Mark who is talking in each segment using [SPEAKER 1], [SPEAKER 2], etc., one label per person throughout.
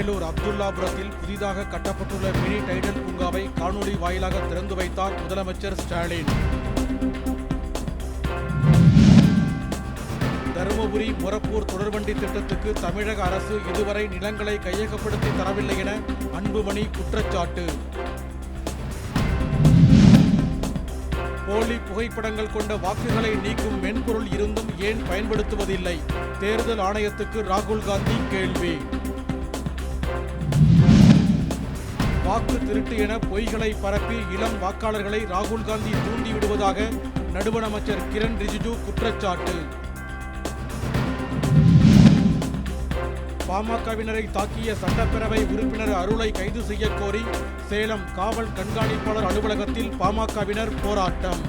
[SPEAKER 1] வேலூர் அப்துல்லாபுரத்தில் புதிதாக கட்டப்பட்டுள்ள mini tidal பூங்காவை காணொலி வாயிலாக திறந்து வைத்தார் முதலமைச்சர் ஸ்டாலின். தருமபுரி மொரப்பூர் தொடர்வண்டி திட்டத்துக்கு தமிழக அரசு இதுவரை நிலங்களை கையகப்படுத்தி தரவில்லை என அன்புமணி குற்றச்சாட்டு. போலி புகைப்படங்கள் கொண்ட வாக்குகளை நீக்கும் மென்பொருள் இருந்தும் ஏன் பயன்படுத்துவதில்லை? தேர்தல் ஆணையத்துக்கு ராகுல் காந்தி கேள்வி. வாக்கு திருட்டு என பொய்களை பரப்பி இளம் வாக்காளர்களை ராகுல் காந்தி தூண்டிவிடுவதாக நடுவண் அமைச்சர் கிரண் ரிஜிஜு குற்றச்சாட்டு. பாமகவினரை தாக்கிய சட்டப்பேரவை உறுப்பினர் அருளை கைது செய்ய கோரி சேலம் காவல் கண்காணிப்பாளர் அலுவலகத்தில் பாமகவினர் போராட்டம்.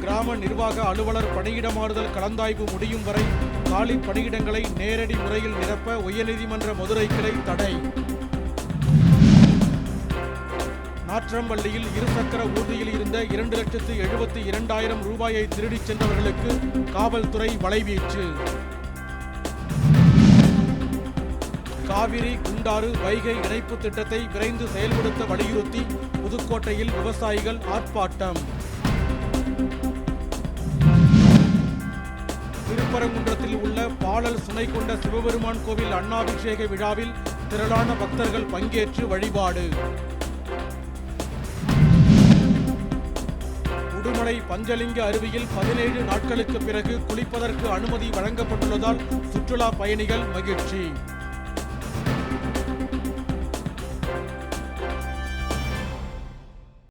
[SPEAKER 1] கிராம நிர்வாக அலுவலர் பணியிட மாறுதல் கலந்தாய்வு முடியும் வரை காலி பணியிடங்களை நேரடி முறையில் நிரப்ப உயர்நீதிமன்ற மதுரை கிளை தடை. நாற்றம்பள்ளியில் இருசக்கர ஊர்தியில் இருந்த 2,72,000 ரூபாயை திருடிச் சென்றவர்களுக்கு காவல்துறை வலைவீச்சு. காவிரி குண்டாறு வைகை இணைப்பு திட்டத்தை விரைந்து செயல்படுத்த வலியுறுத்தி புதுக்கோட்டையில் விவசாயிகள் ஆர்ப்பாட்டம். திருப்பரங்குன்றத்தில் உள்ள பாலல் சுனை கொண்ட சிவபெருமான் கோவில் அன்னாபிஷேக விழாவில் திரளான பக்தர்கள் பங்கேற்று வழிபாடு. உடுமலை பஞ்சலிங்க அருவியில் 17 நாட்களுக்கு பிறகு குளிப்பதற்கு அனுமதி வழங்கப்பட்டுள்ளதால் சுற்றுலா பயணிகள் மகிழ்ச்சி.